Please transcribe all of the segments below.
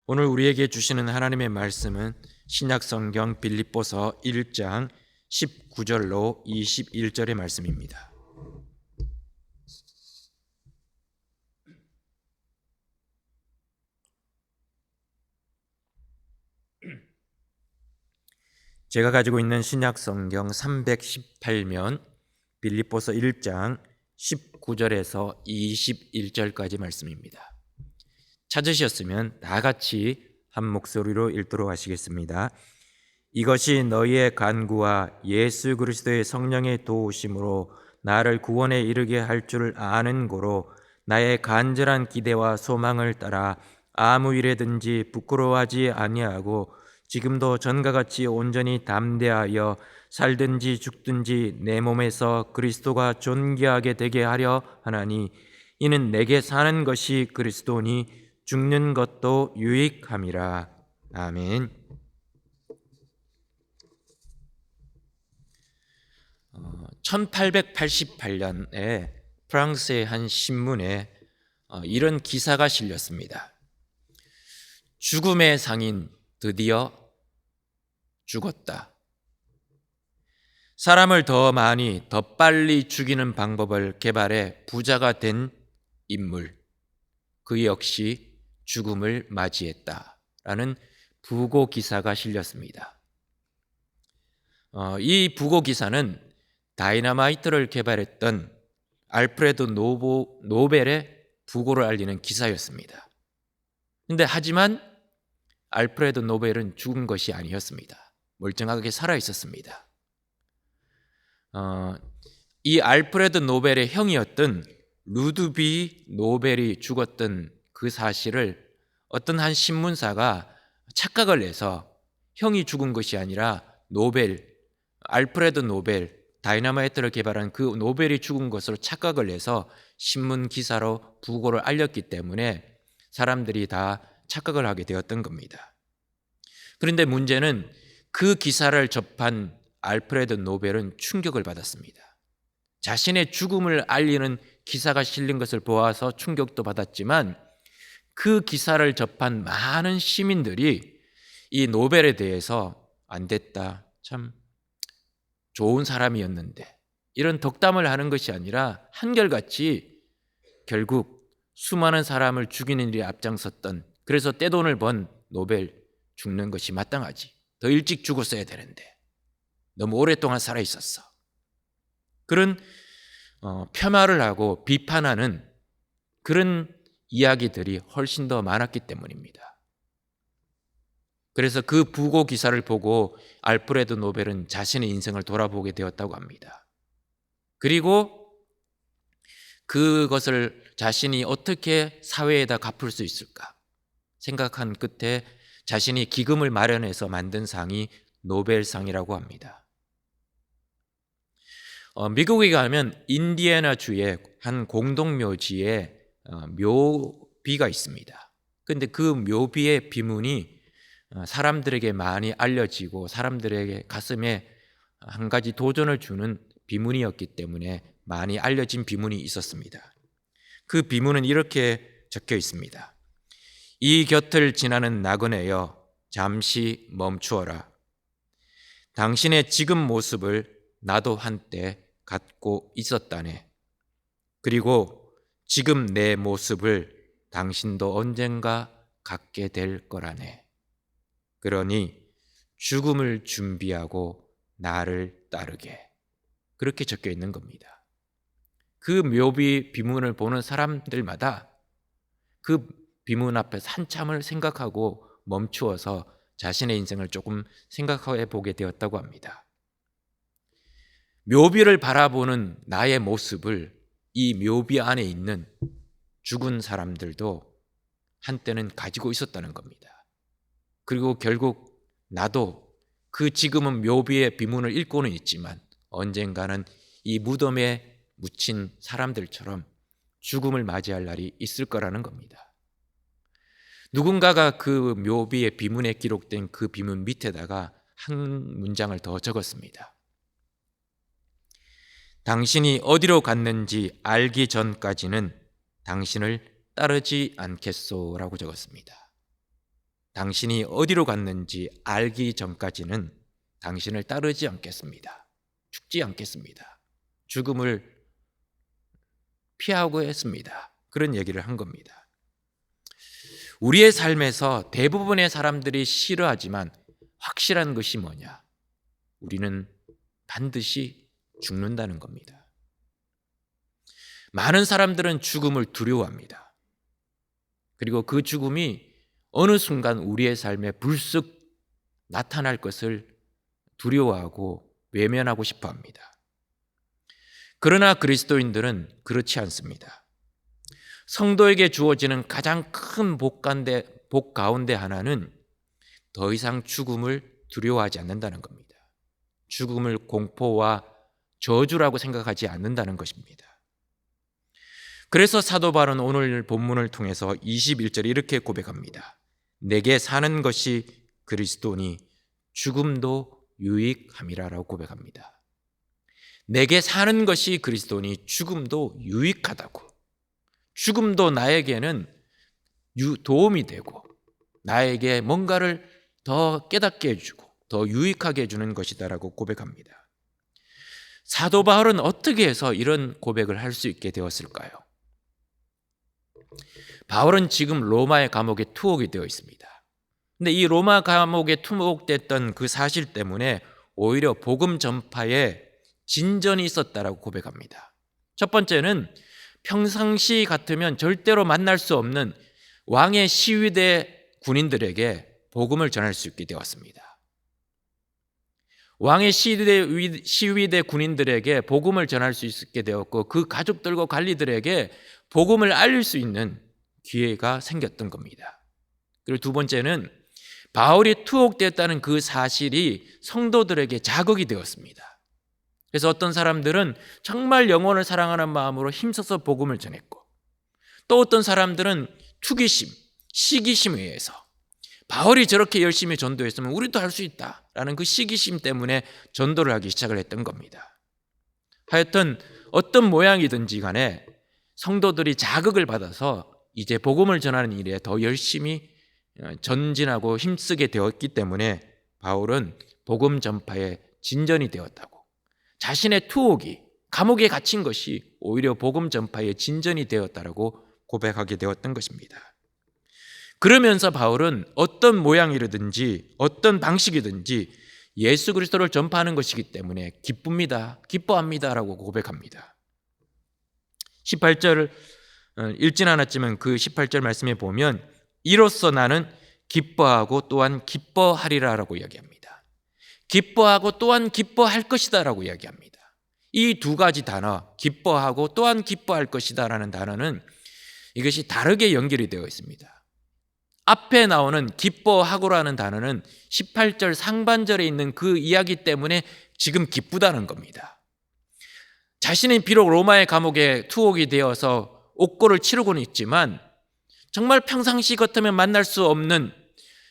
오늘 우리에게 주시는 하나님의 말씀은 신약성경 빌립보서 1장 19절로 21절의 말씀입니다. 제가 가지고 있는 신약성경 318면 빌립보서 1장 19절에서 21절까지 말씀입니다. 찾으셨으면 다 같이 한 목소리로 읽도록 하시겠습니다. 이것이 너희의 간구와 예수 그리스도의 성령의 도우심으로 나를 구원에 이르게 할 줄 아는 고로 나의 간절한 기대와 소망을 따라 아무 일에든지 부끄러워하지 아니하고 지금도 전과 같이 온전히 담대하여 살든지 죽든지 내 몸에서 그리스도가 존귀하게 되게 하려 하나니 이는 내게 사는 것이 그리스도니 죽는 것도 유익함이라. 아멘. 1888년에 프랑스의 한 신문에 이런 기사가 실렸습니다. 죽음의 상인 드디어 죽었다. 사람을 더 많이, 더 빨리 죽이는 방법을 개발해 부자가 된 인물, 그 역시 죽음을 맞이했다라는 부고 기사가 실렸습니다. 이 부고 기사는 다이너마이트를 개발했던 알프레드 노벨의 부고를 알리는 기사였습니다. 근데 하지만 알프레드 노벨은 죽은 것이 아니었습니다. 멀쩡하게 살아 있었습니다. 이 알프레드 노벨의 형이었던 루드비 노벨이 죽었던 그 사실을 어떤 한 신문사가 착각을 해서 형이 죽은 것이 아니라 알프레드 노벨, 다이너마이트를 개발한 그 노벨이 죽은 것으로 착각을 해서 신문 기사로 부고를 알렸기 때문에 사람들이 다 착각을 하게 되었던 겁니다. 그런데 문제는 그 기사를 접한 알프레드 노벨은 충격을 받았습니다. 자신의 죽음을 알리는 기사가 실린 것을 보아서 충격도 받았지만 그 기사를 접한 많은 시민들이 이 노벨에 대해서 안 됐다, 참 좋은 사람이었는데, 이런 덕담을 하는 것이 아니라 한결같이 결국 수많은 사람을 죽이는 일에 앞장섰던, 그래서 떼돈을 번 노벨, 죽는 것이 마땅하지, 더 일찍 죽었어야 되는데 너무 오랫동안 살아있었어, 그런 폄하를 하고 비판하는 그런 이야기들이 훨씬 더 많았기 때문입니다. 그래서 그 부고 기사를 보고 알프레드 노벨은 자신의 인생을 돌아보게 되었다고 합니다. 그리고 그것을 자신이 어떻게 사회에다 갚을 수 있을까 생각한 끝에 자신이 기금을 마련해서 만든 상이 노벨상이라고 합니다. 미국에 가면 인디애나주의 한 공동묘지에 묘비가 있습니다. 그런데 그 묘비의 비문이 사람들에게 많이 알려지고 사람들에게 가슴에 한 가지 도전을 주는 비문이었기 때문에 많이 알려진 비문이 있었습니다. 그 비문은 이렇게 적혀 있습니다. 이 곁을 지나는 나그네여 잠시 멈추어라. 당신의 지금 모습을 나도 한때 갖고 있었다네. 그리고 지금 내 모습을 당신도 언젠가 갖게 될 거라네. 그러니 죽음을 준비하고 나를 따르게. 그렇게 적혀 있는 겁니다. 그 묘비 비문을 보는 사람들마다 그 비문 앞에서 한참을 생각하고 멈추어서 자신의 인생을 조금 생각해 보게 되었다고 합니다. 묘비를 바라보는 나의 모습을 이 묘비 안에 있는 죽은 사람들도 한때는 가지고 있었다는 겁니다. 그리고 결국 나도 그 지금은 묘비의 비문을 읽고는 있지만 언젠가는 이 무덤에 묻힌 사람들처럼 죽음을 맞이할 날이 있을 거라는 겁니다. 누군가가 그 묘비의 비문에 기록된 그 비문 밑에다가 한 문장을 더 적었습니다. 당신이 어디로 갔는지 알기 전까지는 당신을 따르지 않겠소라고 적었습니다. 당신이 어디로 갔는지 알기 전까지는 당신을 따르지 않겠습니다. 죽지 않겠습니다. 죽음을 피하고 했습니다. 그런 얘기를 한 겁니다. 우리의 삶에서 대부분의 사람들이 싫어하지만 확실한 것이 뭐냐? 우리는 반드시 죽는다는 겁니다. 많은 사람들은 죽음을 두려워합니다. 그리고 그 죽음이 어느 순간 우리의 삶에 불쑥 나타날 것을 두려워하고 외면하고 싶어 합니다. 그러나 그리스도인들은 그렇지 않습니다. 성도에게 주어지는 가장 큰 복 가운데 하나는 더 이상 죽음을 두려워하지 않는다는 겁니다. 죽음을 공포와 저주라고 생각하지 않는다는 것입니다. 그래서 사도 바울은 오늘 본문을 통해서 21절에 이렇게 고백합니다. 내게 사는 것이 그리스도니 죽음도 유익함이라라고 고백합니다. 내게 사는 것이 그리스도니 죽음도 유익하다고. 죽음도 나에게는 도움이 되고 나에게 뭔가를 더 깨닫게 해주고 더 유익하게 해주는 것이다라고 고백합니다. 사도 바울은 어떻게 해서 이런 고백을 할 수 있게 되었을까요? 바울은 지금 로마의 감옥에 투옥이 되어 있습니다. 근데 이 로마 감옥에 투옥됐던 그 사실 때문에 오히려 복음 전파에 진전이 있었다라고 고백합니다. 첫 번째는 평상시 같으면 절대로 만날 수 없는 왕의 시위대 군인들에게 복음을 전할 수 있게 되었습니다. 왕의 시위대 군인들에게 복음을 전할 수 있게 되었고 그 가족들과 관리들에게 복음을 알릴 수 있는 기회가 생겼던 겁니다. 그리고 두 번째는 바울이 투옥됐다는 그 사실이 성도들에게 자극이 되었습니다. 그래서 어떤 사람들은 정말 영혼을 사랑하는 마음으로 힘써서 복음을 전했고 또 어떤 사람들은 투기심, 시기심에 의해서 바울이 저렇게 열심히 전도했으면 우리도 할 수 있다라는 그 시기심 때문에 전도를 하기 시작을 했던 겁니다. 하여튼 어떤 모양이든지 간에 성도들이 자극을 받아서 이제 복음을 전하는 일에 더 열심히 전진하고 힘쓰게 되었기 때문에 바울은 복음 전파에 진전이 되었다고. 자신의 투옥이 감옥에 갇힌 것이 오히려 복음 전파에 진전이 되었다라고 고백하게 되었던 것입니다. 그러면서 바울은 어떤 모양이든지 어떤 방식이든지 예수 그리스도를 전파하는 것이기 때문에 기쁩니다. 기뻐합니다라고 고백합니다. 18절 읽진 않았지만 그 18절 말씀에 보면 이로써 나는 기뻐하고 또한 기뻐하리라라고 이야기합니다. 기뻐하고 또한 기뻐할 것이다라고 이야기합니다. 이 두 가지 단어, 기뻐하고 또한 기뻐할 것이다라는 단어는 이것이 다르게 연결이 되어 있습니다. 앞에 나오는 기뻐하고라는 단어는 18절 상반절에 있는 그 이야기 때문에 지금 기쁘다는 겁니다. 자신이 비록 로마의 감옥에 투옥이 되어서 옥고를 치르고는 있지만 정말 평상시 같으면 만날 수 없는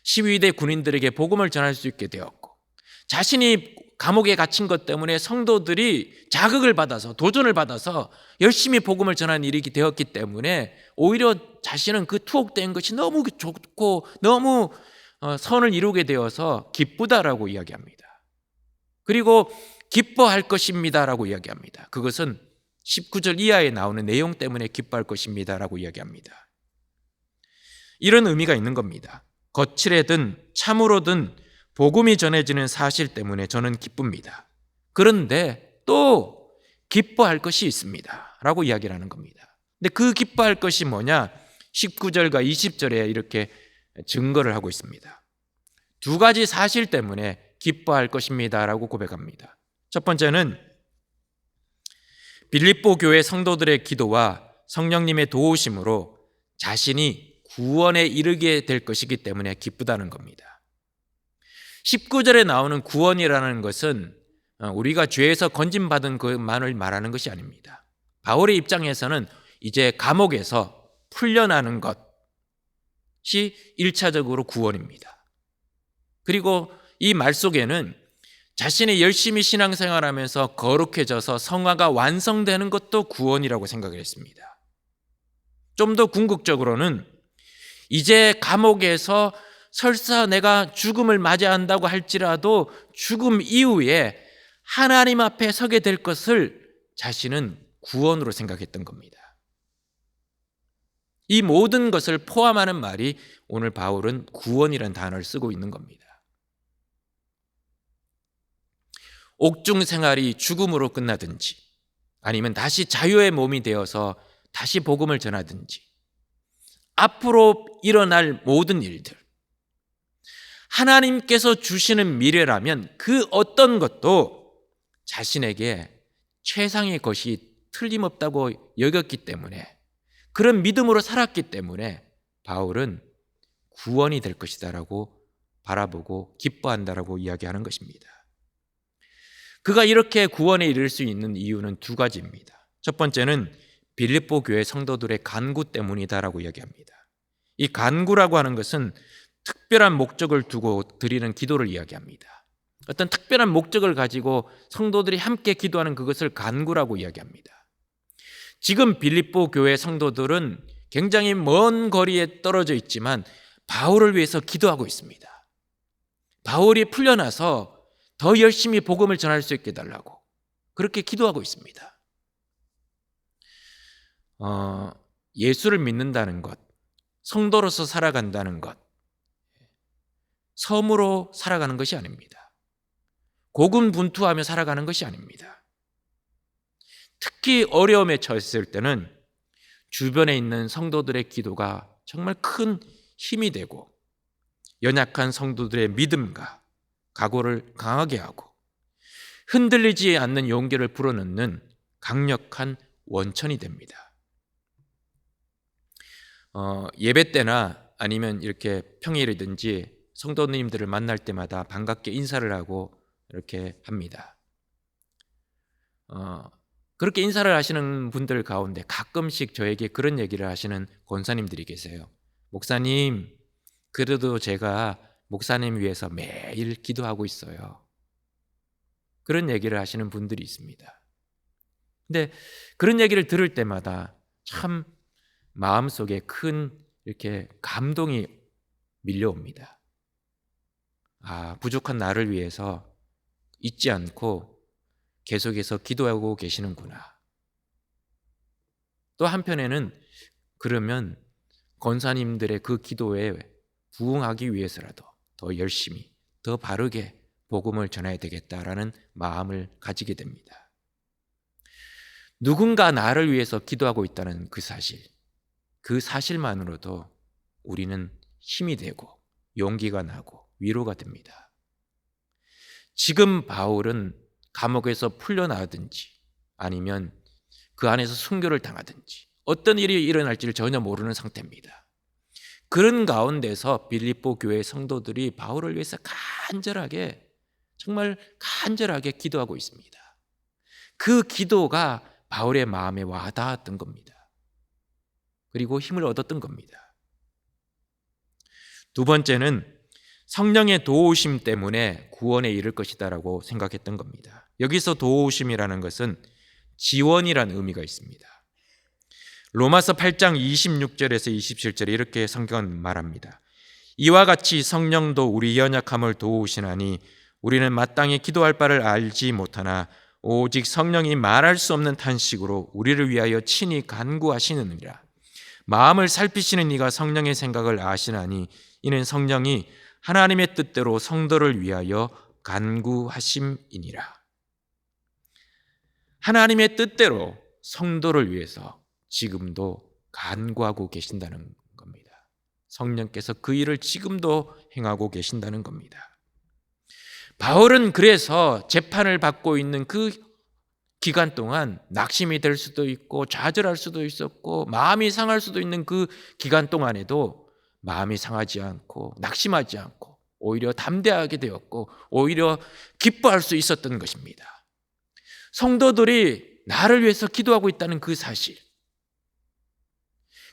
시위대 군인들에게 복음을 전할 수 있게 되었고 자신이 감옥에 갇힌 것 때문에 성도들이 자극을 받아서 도전을 받아서 열심히 복음을 전하는 일이 되었기 때문에 오히려 자신은 그 투옥된 것이 너무 좋고 너무 선을 이루게 되어서 기쁘다라고 이야기합니다. 그리고 기뻐할 것입니다라고 이야기합니다. 그것은 19절 이하에 나오는 내용 때문에 기뻐할 것입니다라고 이야기합니다. 이런 의미가 있는 겁니다. 거칠애든 참으로든 복음이 전해지는 사실 때문에 저는 기쁩니다. 그런데 또 기뻐할 것이 있습니다 라고 이야기를 하는 겁니다. 근데 그 기뻐할 것이 뭐냐? 19절과 20절에 이렇게 증거를 하고 있습니다. 두 가지 사실 때문에 기뻐할 것입니다 라고 고백합니다. 첫 번째는 빌립보 교회 성도들의 기도와 성령님의 도우심으로 자신이 구원에 이르게 될 것이기 때문에 기쁘다는 겁니다. 19절에 나오는 구원이라는 것은 우리가 죄에서 건진받은 그만을 말하는 것이 아닙니다. 바울의 입장에서는 이제 감옥에서 풀려나는 것이 1차적으로 구원입니다. 그리고 이 말 속에는 자신이 열심히 신앙생활하면서 거룩해져서 성화가 완성되는 것도 구원이라고 생각을 했습니다. 좀 더 궁극적으로는 이제 감옥에서 설사 내가 죽음을 맞이한다고 할지라도 죽음 이후에 하나님 앞에 서게 될 것을 자신은 구원으로 생각했던 겁니다. 이 모든 것을 포함하는 말이 오늘 바울은 구원이라는 단어를 쓰고 있는 겁니다. 옥중 생활이 죽음으로 끝나든지 아니면 다시 자유의 몸이 되어서 다시 복음을 전하든지 앞으로 일어날 모든 일들, 하나님께서 주시는 미래라면 그 어떤 것도 자신에게 최상의 것이 틀림없다고 여겼기 때문에, 그런 믿음으로 살았기 때문에 바울은 구원이 될 것이다라고 바라보고 기뻐한다라고 이야기하는 것입니다. 그가 이렇게 구원에 이를 수 있는 이유는 두 가지입니다. 첫 번째는 빌립보 교회 성도들의 간구 때문이다라고 이야기합니다. 이 간구라고 하는 것은 특별한 목적을 두고 드리는 기도를 이야기합니다. 어떤 특별한 목적을 가지고 성도들이 함께 기도하는 그것을 간구라고 이야기합니다. 지금 빌립보 교회 성도들은 굉장히 먼 거리에 떨어져 있지만 바울을 위해서 기도하고 있습니다. 바울이 풀려나서 더 열심히 복음을 전할 수 있게 해달라고 그렇게 기도하고 있습니다. 예수를 믿는다는 것, 성도로서 살아간다는 것, 섬으로 살아가는 것이 아닙니다. 고군분투하며 살아가는 것이 아닙니다. 특히 어려움에 처했을 때는 주변에 있는 성도들의 기도가 정말 큰 힘이 되고 연약한 성도들의 믿음과 각오를 강하게 하고 흔들리지 않는 용기를 불어넣는 강력한 원천이 됩니다. 예배 때나 아니면 이렇게 평일이든지 성도님들을 만날 때마다 반갑게 인사를 하고 이렇게 합니다. 그렇게 인사를 하시는 분들 가운데 가끔씩 저에게 그런 얘기를 하시는 권사님들이 계세요. 목사님, 그래도 제가 목사님 위해서 매일 기도하고 있어요. 그런 얘기를 하시는 분들이 있습니다. 근데 그런 얘기를 들을 때마다 참 마음속에 큰 이렇게 감동이 밀려옵니다. 부족한 나를 위해서 잊지 않고 계속해서 기도하고 계시는구나. 또 한편에는 그러면 권사님들의 그 기도에 부응하기 위해서라도 더 열심히, 더 바르게 복음을 전해야 되겠다라는 마음을 가지게 됩니다. 누군가 나를 위해서 기도하고 있다는 그 사실만으로도 우리는 힘이 되고 용기가 나고 위로가 됩니다. 지금 바울은 감옥에서 풀려나든지 아니면 그 안에서 순교를 당하든지 어떤 일이 일어날지를 전혀 모르는 상태입니다. 그런 가운데서 빌립보 교회 성도들이 바울을 위해서 정말 간절하게 기도하고 있습니다. 그 기도가 바울의 마음에 와닿았던 겁니다. 그리고 힘을 얻었던 겁니다. 두 번째는 성령의 도우심 때문에 구원에 이를 것이다라고 생각했던 겁니다. 여기서 도우심이라는 것은 지원이라는 의미가 있습니다. 로마서 8장 26절에서 27절에 이렇게 성경은 말합니다. 이와 같이 성령도 우리 연약함을 도우시나니 우리는 마땅히 기도할 바를 알지 못하나 오직 성령이 말할 수 없는 탄식으로 우리를 위하여 친히 간구하시느니라. 마음을 살피시는 이가 성령의 생각을 아시나니 이는 성령이 하나님의 뜻대로 성도를 위하여 간구하심이니라. 하나님의 뜻대로 성도를 위해서 지금도 간구하고 계신다는 겁니다. 성령께서 그 일을 지금도 행하고 계신다는 겁니다. 바울은 그래서 재판을 받고 있는 그 기간 동안 낙심이 될 수도 있고 좌절할 수도 있었고 마음이 상할 수도 있는 그 기간 동안에도 마음이 상하지 않고 낙심하지 않고 오히려 담대하게 되었고 오히려 기뻐할 수 있었던 것입니다. 성도들이 나를 위해서 기도하고 있다는 그 사실,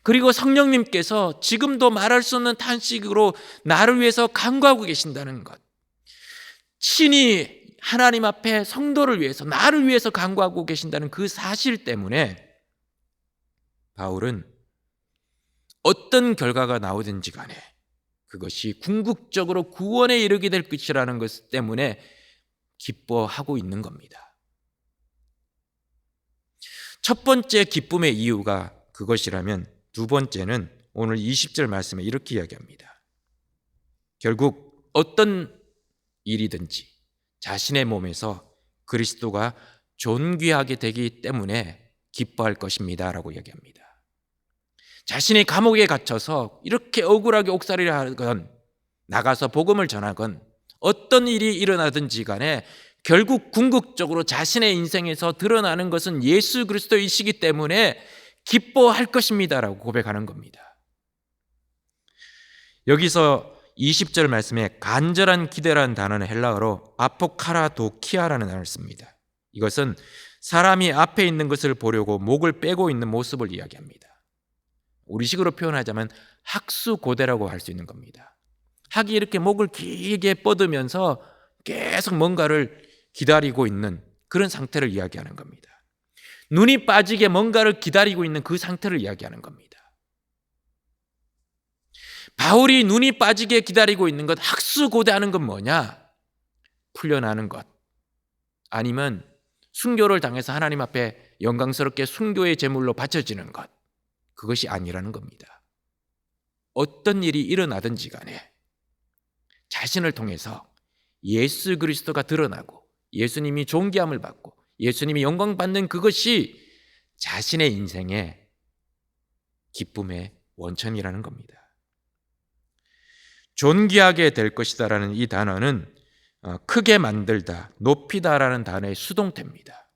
그리고 성령님께서 지금도 말할 수 없는 탄식으로 나를 위해서 간구하고 계신다는 것, 친히 하나님 앞에 성도를 위해서 나를 위해서 간구하고 계신다는 그 사실 때문에 바울은 어떤 결과가 나오든지 간에 그것이 궁극적으로 구원에 이르게 될 것이라는 것 때문에 기뻐하고 있는 겁니다. 첫 번째 기쁨의 이유가 그것이라면 두 번째는 오늘 20절 말씀에 이렇게 이야기합니다. 결국 어떤 일이든지 자신의 몸에서 그리스도가 존귀하게 되기 때문에 기뻐할 것입니다 라고 이야기합니다. 자신이 감옥에 갇혀서 이렇게 억울하게 옥살이를 하건 나가서 복음을 전하건 어떤 일이 일어나든지 간에 결국 궁극적으로 자신의 인생에서 드러나는 것은 예수 그리스도이시기 때문에 기뻐할 것입니다 라고 고백하는 겁니다. 여기서 20절 말씀에 간절한 기대라는 단어는 헬라어로 아포카라도키아라는 단어를 씁니다. 이것은 사람이 앞에 있는 것을 보려고 목을 빼고 있는 모습을 이야기합니다. 우리식으로 표현하자면 학수고대라고 할 수 있는 겁니다. 학이 이렇게 목을 길게 뻗으면서 계속 뭔가를 기다리고 있는 그런 상태를 이야기하는 겁니다. 눈이 빠지게 뭔가를 기다리고 있는 그 상태를 이야기하는 겁니다. 바울이 눈이 빠지게 기다리고 있는 것, 학수고대하는 건 뭐냐? 풀려나는 것, 아니면 순교를 당해서 하나님 앞에 영광스럽게 순교의 제물로 바쳐지는 것, 그것이 아니라는 겁니다. 어떤 일이 일어나든지 간에 자신을 통해서 예수 그리스도가 드러나고 예수님이 존귀함을 받고 예수님이 영광 받는 그것이 자신의 인생의 기쁨의 원천이라는 겁니다. 존귀하게 될 것이다라는 이 단어는 크게 만들다, 높이다라는 단어의 수동태입니다.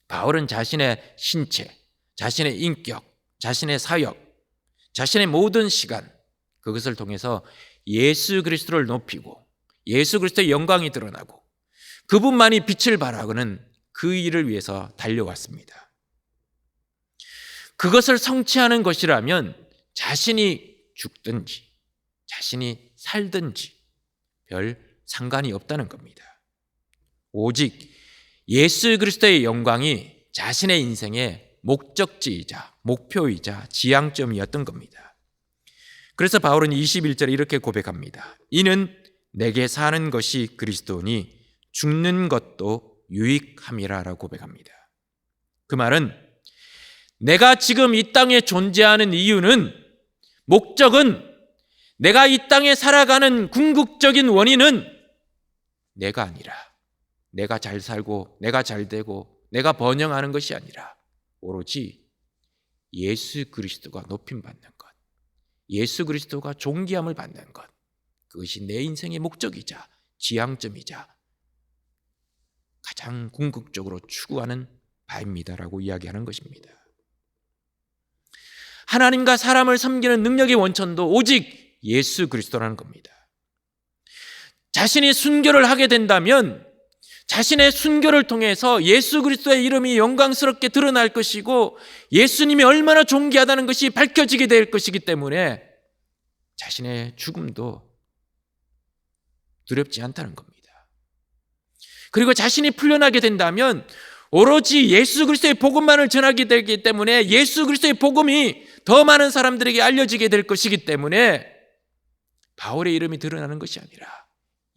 바울은 자신의 신체, 자신의 인격, 자신의 사역, 자신의 모든 시간, 그것을 통해서 예수 그리스도를 높이고 예수 그리스도의 영광이 드러나고 그분만이 빛을 발하고는 그 일을 위해서 달려왔습니다. 그것을 성취하는 것이라면 자신이 죽든지 자신이 살든지 별 상관이 없다는 겁니다. 오직 예수 그리스도의 영광이 자신의 인생의 목적지이자 목표이자 지향점이었던 겁니다. 그래서 바울은 21절에 이렇게 고백합니다. 이는 내게 사는 것이 그리스도니 죽는 것도 유익함이라 라고 고백합니다. 그 말은 내가 지금 이 땅에 존재하는 이유는, 목적은, 내가 이 땅에 살아가는 궁극적인 원인은 내가 아니라, 내가 잘 살고 내가 잘 되고 내가 번영하는 것이 아니라 오로지 예수 그리스도가 높임받는 것, 예수 그리스도가 존귀함을 받는 것, 그것이 내 인생의 목적이자 지향점이자 가장 궁극적으로 추구하는 바입니다라고 이야기하는 것입니다. 하나님과 사람을 섬기는 능력의 원천도 오직 예수 그리스도라는 겁니다. 자신이 순교를 하게 된다면 자신의 순교를 통해서 예수 그리스도의 이름이 영광스럽게 드러날 것이고 예수님이 얼마나 존귀하다는 것이 밝혀지게 될 것이기 때문에 자신의 죽음도 두렵지 않다는 겁니다. 그리고 자신이 풀려나게 된다면 오로지 예수 그리스도의 복음만을 전하게 되기 때문에 예수 그리스도의 복음이 더 많은 사람들에게 알려지게 될 것이기 때문에 바울의 이름이 드러나는 것이 아니라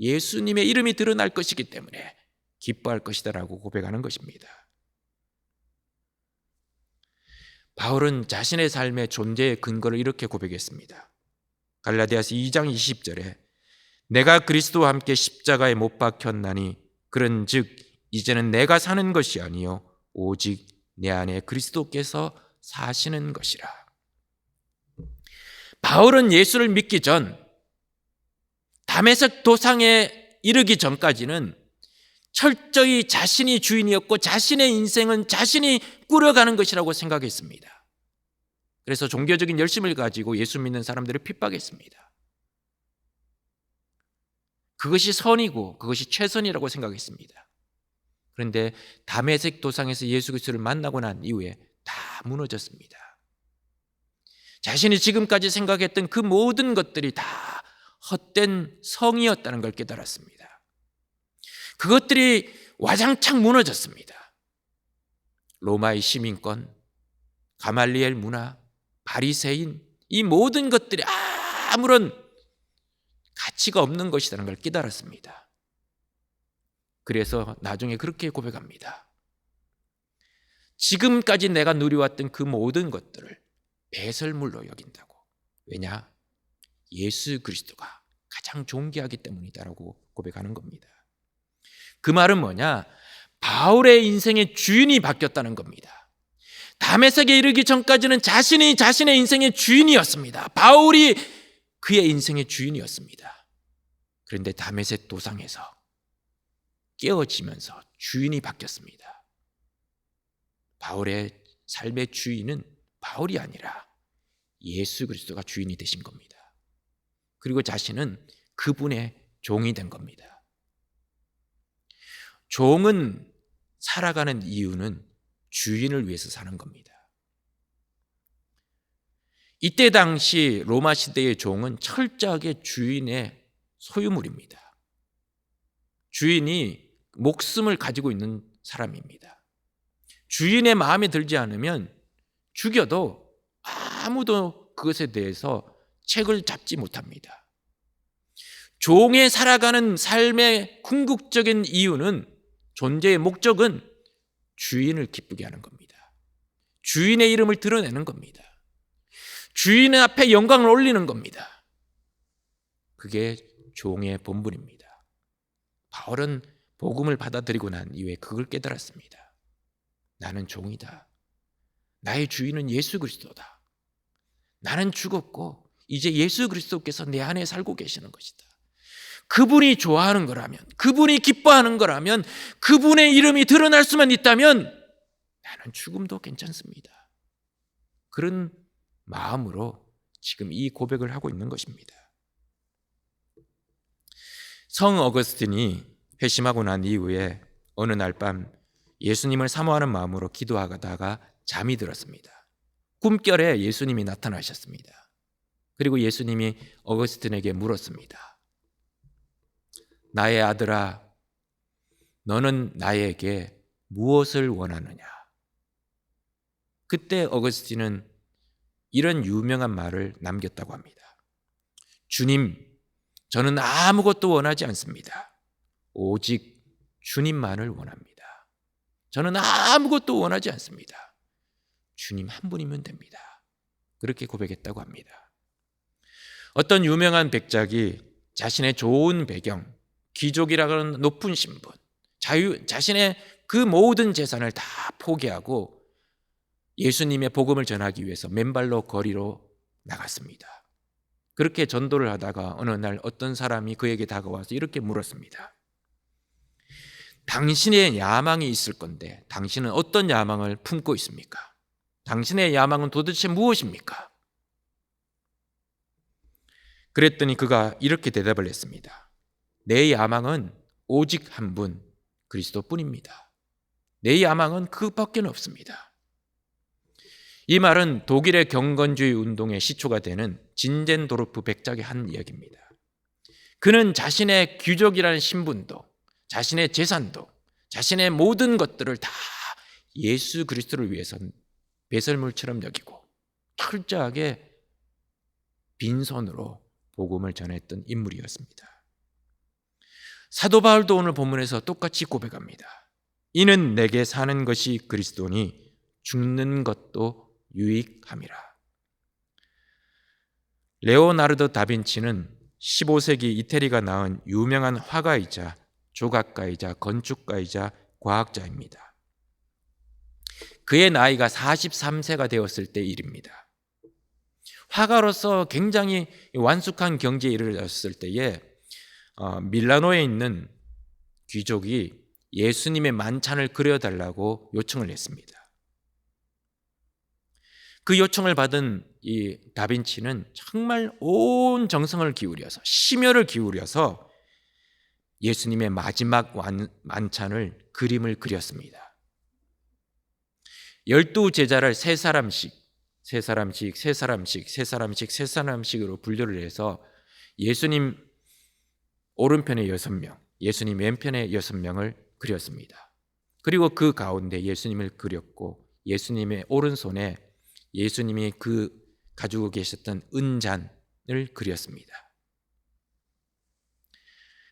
예수님의 이름이 드러날 것이기 때문에 기뻐할 것이다라고 고백하는 것입니다. 바울은 자신의 삶의 존재의 근거를 이렇게 고백했습니다. 갈라디아서 2장 20절에 내가 그리스도와 함께 십자가에 못 박혔나니 그런즉 이제는 내가 사는 것이 아니요 오직 내 안에 그리스도께서 사시는 것이라. 바울은 예수를 믿기 전, 다메섹 도상에 이르기 전까지는 철저히 자신이 주인이었고 자신의 인생은 자신이 꾸려가는 것이라고 생각했습니다. 그래서 종교적인 열심을 가지고 예수 믿는 사람들을 핍박했습니다. 그것이 선이고 그것이 최선이라고 생각했습니다. 그런데 다메섹 도상에서 예수 그리스도를 만나고 난 이후에 다 무너졌습니다. 자신이 지금까지 생각했던 그 모든 것들이 다 헛된 성이었다는 걸 깨달았습니다. 그것들이 와장창 무너졌습니다. 로마의 시민권, 가말리엘 문화, 바리새인, 이 모든 것들이 아무런 가치가 없는 것이라는 걸 깨달았습니다. 그래서 나중에 그렇게 고백합니다. 지금까지 내가 누려왔던 그 모든 것들을 배설물로 여긴다고. 왜냐? 예수 그리스도가 가장 존귀하기 때문이다라고 고백하는 겁니다. 그 말은 뭐냐? 바울의 인생의 주인이 바뀌었다는 겁니다. 다메섹에 이르기 전까지는 자신이 자신의 인생의 주인이었습니다. 바울이 그의 인생의 주인이었습니다. 그런데 다메섹 도상에서 깨어지면서 주인이 바뀌었습니다. 바울의 삶의 주인은 바울이 아니라 예수 그리스도가 주인이 되신 겁니다. 그리고 자신은 그분의 종이 된 겁니다. 종은 살아가는 이유는 주인을 위해서 사는 겁니다. 이때 당시 로마 시대의 종은 철저하게 주인의 소유물입니다. 주인이 목숨을 가지고 있는 사람입니다. 주인의 마음에 들지 않으면 죽여도 아무도 그것에 대해서 책을 잡지 못합니다. 종의 살아가는 삶의 궁극적인 이유는, 존재의 목적은 주인을 기쁘게 하는 겁니다. 주인의 이름을 드러내는 겁니다. 주인 앞에 영광을 올리는 겁니다. 그게 종의 본분입니다. 바울은 복음을 받아들이고 난 이후에 그걸 깨달았습니다. 나는 종이다. 나의 주인은 예수 그리스도다. 나는 죽었고 이제 예수 그리스도께서 내 안에 살고 계시는 것이다. 그분이 좋아하는 거라면, 그분이 기뻐하는 거라면, 그분의 이름이 드러날 수만 있다면 나는 죽음도 괜찮습니다. 그런 마음으로 지금 이 고백을 하고 있는 것입니다. 성 어거스틴이 회심하고 난 이후에 어느 날 밤 예수님을 사모하는 마음으로 기도하다가 잠이 들었습니다. 꿈결에 예수님이 나타나셨습니다. 그리고 예수님이 어거스틴에게 물었습니다. 나의 아들아, 너는 나에게 무엇을 원하느냐? 그때 어거스틴은 이런 유명한 말을 남겼다고 합니다. 주님, 저는 아무것도 원하지 않습니다. 오직 주님만을 원합니다. 저는 아무것도 원하지 않습니다. 주님 한 분이면 됩니다. 그렇게 고백했다고 합니다. 어떤 유명한 백작이 자신의 좋은 배경, 귀족이라는 높은 신분, 자신의 그 모든 재산을 다 포기하고 예수님의 복음을 전하기 위해서 맨발로 거리로 나갔습니다. 그렇게 전도를 하다가 어느 날 어떤 사람이 그에게 다가와서 이렇게 물었습니다. 당신의 야망이 있을 건데 당신은 어떤 야망을 품고 있습니까? 당신의 야망은 도대체 무엇입니까? 그랬더니 그가 이렇게 대답을 했습니다. 내 야망은 오직 한 분, 그리스도뿐입니다. 내 야망은 그밖에 없습니다. 이 말은 독일의 경건주의 운동의 시초가 되는 진젠도르프 백작의 한 이야기입니다. 그는 자신의 귀족이라는 신분도, 자신의 재산도, 자신의 모든 것들을 다 예수 그리스도를 위해서 배설물처럼 여기고 철저하게 빈손으로 복음을 전했던 인물이었습니다. 사도 바울도 오늘 본문에서 똑같이 고백합니다. 이는 내게 사는 것이 그리스도니 죽는 것도 유익함이라. 레오나르도 다빈치는 15세기 이태리가 낳은 유명한 화가이자 조각가이자 건축가이자 과학자입니다. 그의 나이가 43세가 되었을 때 일입니다. 화가로서 굉장히 완숙한 경지에 이르렀을 때에 밀라노에 있는 귀족이 예수님의 만찬을 그려달라고 요청을 했습니다. 그 요청을 받은 이 다빈치는 정말 온 정성을 기울여서, 심혈을 기울여서 예수님의 마지막 만찬을 그림을 그렸습니다. 12제자를 세 사람씩으로 분류를 해서 예수님 오른편에 6명, 예수님 왼편에 6명을 그렸습니다. 그리고 그 가운데 예수님을 그렸고 예수님의 오른손에 예수님이 그 가지고 계셨던 은잔, 그렸습니다.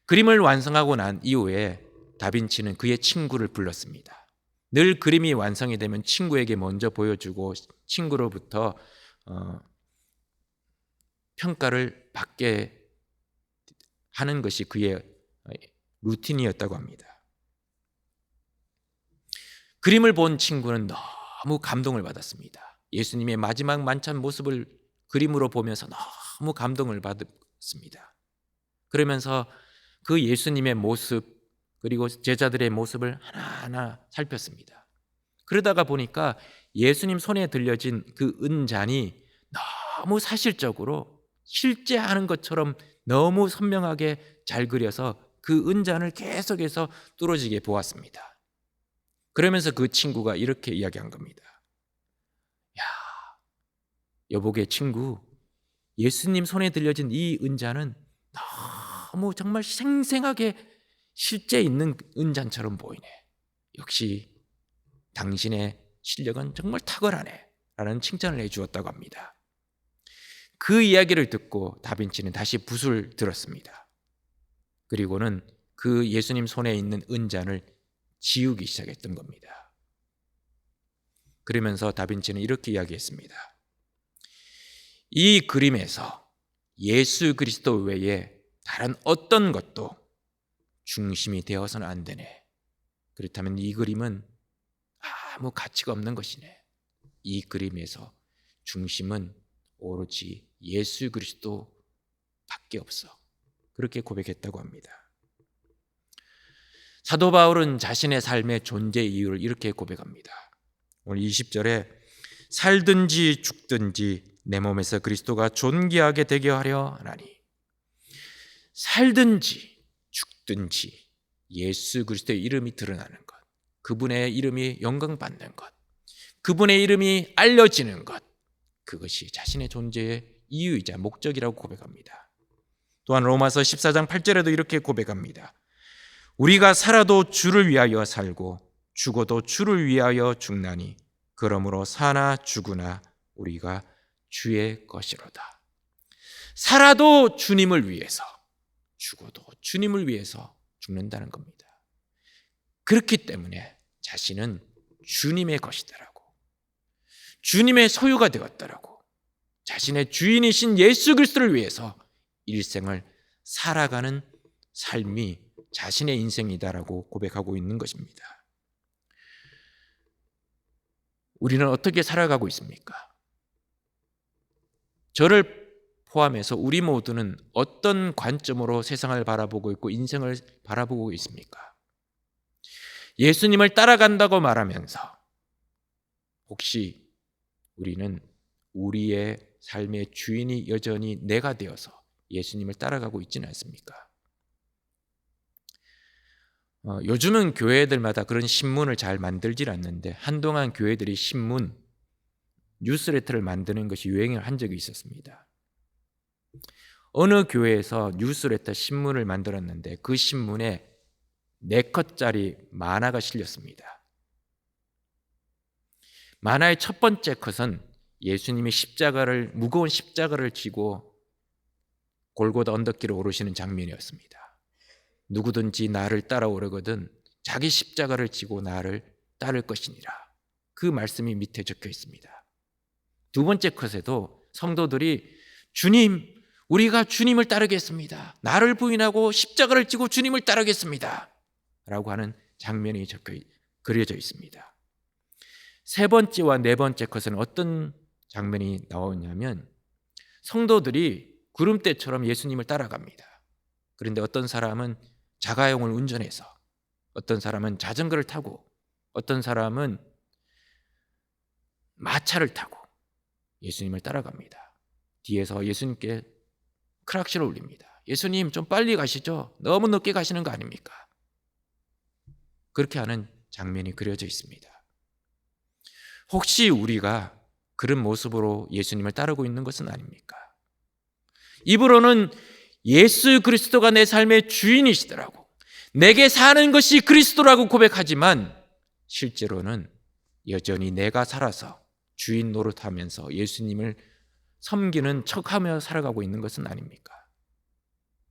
그림을 완성하고 난 이후에 다빈치는 그의 친구를 불렀습니다. 늘 그림이 완성이 되면 친구에게 먼저 보여주고 친구로부터 평가를 받게 하는 것이 그의 루틴이었다고 합니다. 그림을 본 친구는 너무 감동을 받았습니다. 예수님의 마지막 만찬 모습을 그림으로 보면서 너무 감동을 받았습니다. 그러면서 그 예수님의 모습 그리고 제자들의 모습을 하나하나 살폈습니다. 그러다가 보니까 예수님 손에 들려진 그 은잔이 너무 사실적으로 실제 하는 것처럼 너무 선명하게 잘 그려서 그 은잔을 계속해서 뚫어지게 보았습니다. 그러면서 그 친구가 이렇게 이야기한 겁니다. 야, 여보게 친구, 예수님 손에 들려진 이 은잔은 너무 정말 생생하게 실제 있는 은잔처럼 보이네. 역시 당신의 실력은 정말 탁월하네 라는 칭찬을 해주었다고 합니다. 그 이야기를 듣고 다빈치는 다시 붓을 들었습니다. 그리고는 그 예수님 손에 있는 은잔을 지우기 시작했던 겁니다. 그러면서 다빈치는 이렇게 이야기했습니다. 이 그림에서 예수 그리스도 외에 다른 어떤 것도 중심이 되어서는 안 되네. 그렇다면 이 그림은 아무 가치가 없는 것이네. 이 그림에서 중심은 오로지 예수 그리스도밖에 없어. 그렇게 고백했다고 합니다. 사도 바울은 자신의 삶의 존재 이유를 이렇게 고백합니다. 오늘 20절에 살든지 죽든지 내 몸에서 그리스도가 존귀하게 되게 하려 하나니. 살든지 죽든지 예수 그리스도의 이름이 드러나는 것, 그분의 이름이 영광받는 것, 그분의 이름이 알려지는 것, 그것이 자신의 존재의 이유이자 목적이라고 고백합니다. 또한 로마서 14장 8절에도 이렇게 고백합니다. 우리가 살아도 주를 위하여 살고 죽어도 주를 위하여 죽나니 그러므로 사나 죽으나 우리가 주의 것이로다. 살아도 주님을 위해서, 죽어도 주님을 위해서 죽는다는 겁니다. 그렇기 때문에 자신은 주님의 것이다라고, 주님의 소유가 되었다라고, 자신의 주인이신 예수 그리스도를 위해서 일생을 살아가는 삶이 자신의 인생이다라고 고백하고 있는 것입니다. 우리는 어떻게 살아가고 있습니까? 저를 포함해서 우리 모두는 어떤 관점으로 세상을 바라보고 있고 인생을 바라보고 있습니까? 예수님을 따라간다고 말하면서 혹시 우리는 우리의 삶의 주인이 여전히 내가 되어서 예수님을 따라가고 있지는 않습니까? 요즘은 교회들마다 그런 신문을 잘 만들질 않는데 한동안 교회들이 신문, 뉴스레터를 만드는 것이 유행을 한 적이 있었습니다. 어느 교회에서 뉴스레터 신문을 만들었는데 그 신문에 4컷짜리 만화가 실렸습니다. 만화의 첫 번째 컷은 예수님이 무거운 십자가를 지고 골고다 언덕길을 오르시는 장면이었습니다. 누구든지 나를 따라오려거든 자기 십자가를 지고 나를 따를 것이니라. 그 말씀이 밑에 적혀 있습니다. 두 번째 컷에도 성도들이 주님, 우리가 주님을 따르겠습니다. 나를 부인하고 십자가를 지고 주님을 따르겠습니다. 라고 하는 장면이 그려져 있습니다. 세 번째와 네 번째 컷은 어떤 장면이 나오냐면 성도들이 구름대처럼 예수님을 따라갑니다. 그런데 어떤 사람은 자가용을 운전해서, 어떤 사람은 자전거를 타고, 어떤 사람은 마차를 타고 예수님을 따라갑니다. 뒤에서 예수님께 크락시를 울립니다. 예수님 좀 빨리 가시죠. 너무 늦게 가시는 거 아닙니까? 그렇게 하는 장면이 그려져 있습니다. 혹시 우리가 그런 모습으로 예수님을 따르고 있는 것은 아닙니까? 입으로는 예수 그리스도가 내 삶의 주인이시더라고, 내게 사는 것이 그리스도라고 고백하지만 실제로는 여전히 내가 살아서 주인 노릇하면서 예수님을 섬기는 척하며 살아가고 있는 것은 아닙니까?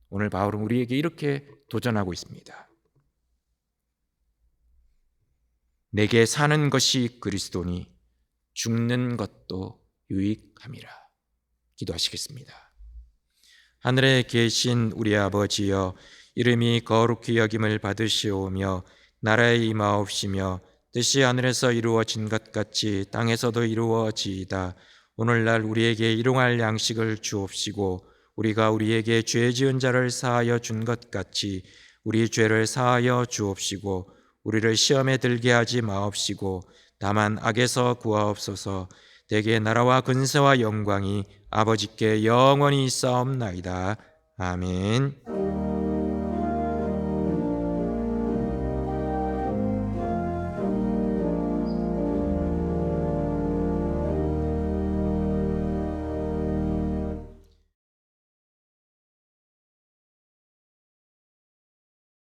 오늘 바울은 우리에게 이렇게 도전하고 있습니다. 내게 사는 것이 그리스도니 죽는 것도 유익함이라. 기도하시겠습니다. 하늘에 계신 우리 아버지여, 이름이 거룩히 여김을 받으시오며 나라에 임하옵시며 뜻이 하늘에서 이루어진 것 같이 땅에서도 이루어지이다. 오늘날 우리에게 일용할 양식을 주옵시고 우리가 우리에게 죄 지은 자를 사하여 준 것 같이 우리 죄를 사하여 주옵시고 우리를 시험에 들게 하지 마옵시고 다만 악에서 구하옵소서. 대개 나라와 근세와 영광이 아버지께 영원히 있사옵나이다. 아멘.